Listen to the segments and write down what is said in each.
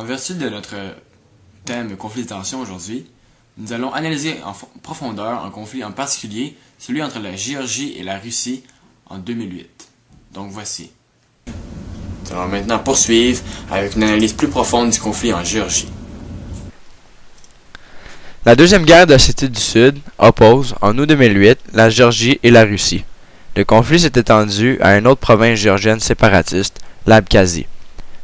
vertu de notre thème conflit de tension aujourd'hui, nous allons analyser en profondeur un conflit en particulier, celui entre la Géorgie et la Russie en 2008. Donc voici. Nous allons maintenant poursuivre avec une analyse plus profonde du conflit en Géorgie. La deuxième guerre d'Ossétie du Sud oppose, en août 2008, la Géorgie et la Russie. Le conflit s'est étendu à une autre province géorgienne séparatiste, l'Abkhazie.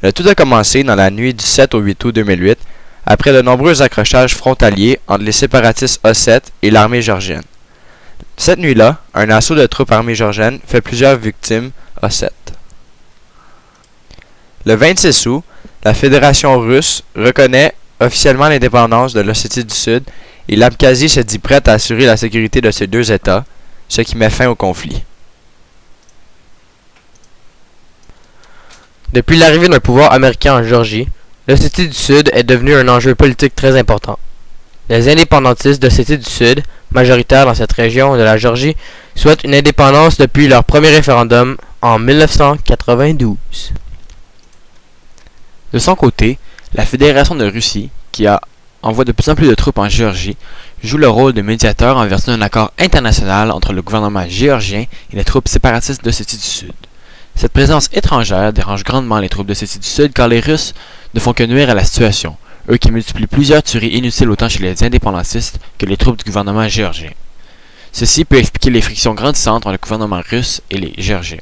Le tout a commencé dans la nuit du 7 au 8 août 2008, après de nombreux accrochages frontaliers entre les séparatistes ossètes et l'armée géorgienne. Cette nuit-là, un assaut de troupes armées géorgiennes fait plusieurs victimes ossètes. Le 26 août, la Fédération russe reconnaît officiellement l'indépendance de l'Ossétie du Sud et l'Abkhazie se dit prête à assurer la sécurité de ces deux États, ce qui met fin au conflit. Depuis l'arrivée d'un pouvoir américain en Géorgie, l'Ossétie du Sud est devenue un enjeu politique très important. Les indépendantistes d'Ossétie du Sud, majoritaires dans cette région de la Géorgie, souhaitent une indépendance depuis leur premier référendum en 1992. De son côté, la Fédération de Russie, qui envoie de plus en plus de troupes en Géorgie, joue le rôle de médiateur en vertu d'un accord international entre le gouvernement géorgien et les troupes séparatistes d'Ossétie du Sud. Cette présence étrangère dérange grandement les troupes d'Ossétie du Sud car les Russes ne font que nuire à la situation, eux qui multiplient plusieurs tueries inutiles autant chez les indépendantistes que les troupes du gouvernement géorgien. Ceci peut expliquer les frictions grandissantes entre le gouvernement russe et les Géorgiens.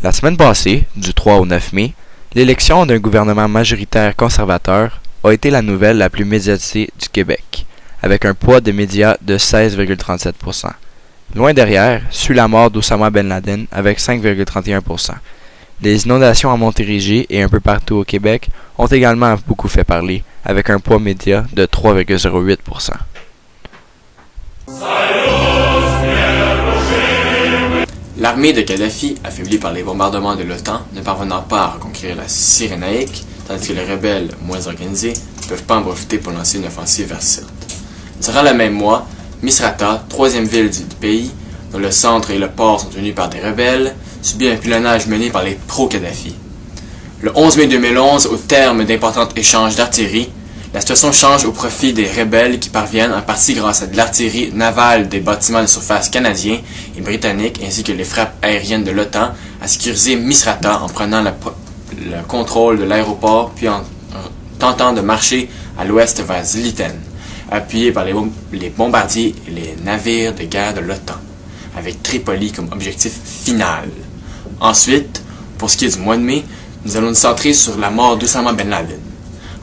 La semaine passée, du 3 au 9 mai, l'élection d'un gouvernement majoritaire conservateur a été la nouvelle la plus médiatisée du Québec, avec un poids de médias de 16,37%. Loin derrière, suit la mort d'Oussama Ben Laden avec 5,31%. Les inondations à Montérégie et un peu partout au Québec ont également beaucoup fait parler, avec un poids média de 3,08%. L'armée de Kadhafi, affaiblie par les bombardements de l'OTAN, ne parvenant pas à reconquérir la Cyrénaïque, tandis que les rebelles, moins organisés, ne peuvent pas en profiter pour lancer une offensive vers Sirte. Durant le même mois, Misrata, troisième ville du pays, dont le centre et le port sont tenus par des rebelles, subit un pilonnage mené par les pro-Kadhafi. Le 11 mai 2011, au terme d'importants échanges d'artillerie, la situation change au profit des rebelles qui parviennent, en partie grâce à de l'artillerie navale des bâtiments de surface canadiens et britanniques ainsi que les frappes aériennes de l'OTAN, à sécuriser Misrata en prenant le contrôle de l'aéroport puis en tentant de marcher à l'ouest vers Zliten, appuyé par les bombardiers et les navires de guerre de l'OTAN, avec Tripoli comme objectif final. Ensuite, pour ce qui est du mois de mai, nous allons nous centrer sur la mort d'Oussama Ben Laden.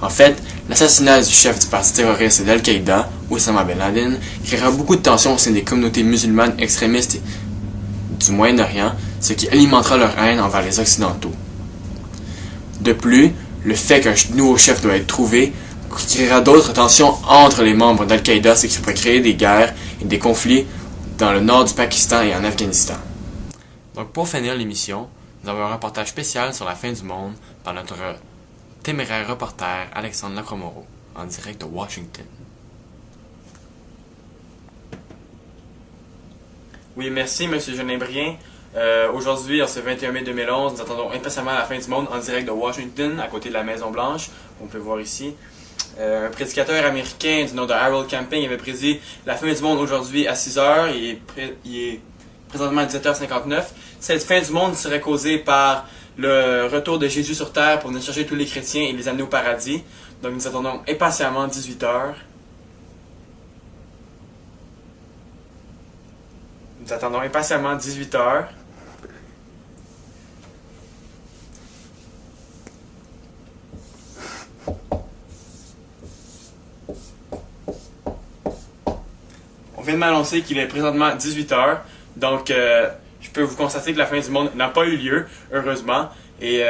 En fait, l'assassinat du chef du parti terroriste d'Al-Qaïda, Oussama Ben Laden, créera beaucoup de tensions au sein des communautés musulmanes extrémistes du Moyen-Orient, ce qui alimentera leur haine envers les Occidentaux. De plus, le fait qu'un nouveau chef doit être trouvé créera d'autres tensions entre les membres d'Al-Qaïda, ce qui pourrait créer des guerres et des conflits dans le nord du Pakistan et en Afghanistan. Donc pour finir l'émission, nous avons un reportage spécial sur la fin du monde par notre téméraire reporter Alexandre Lacromoro, en direct de Washington. Oui, merci M. Genin-Brien. Aujourd'hui, en ce 21 mai 2011, nous attendons impatiemment la fin du monde en direct de Washington, à côté de la Maison-Blanche, on peut voir ici. Un prédicateur américain du nom de Harold Camping avait prédit la fin du monde aujourd'hui à 6 heures. Il est présentement à 17h59. Cette fin du monde serait causée par le retour de Jésus sur terre pour venir chercher tous les chrétiens et les amener au paradis. Donc nous attendons impatiemment 18 heures. Nous attendons impatiemment 18 heures. On vient de m'annoncer qu'il est présentement 18 heures. Donc, je peux vous constater que la fin du monde n'a pas eu lieu, heureusement. Et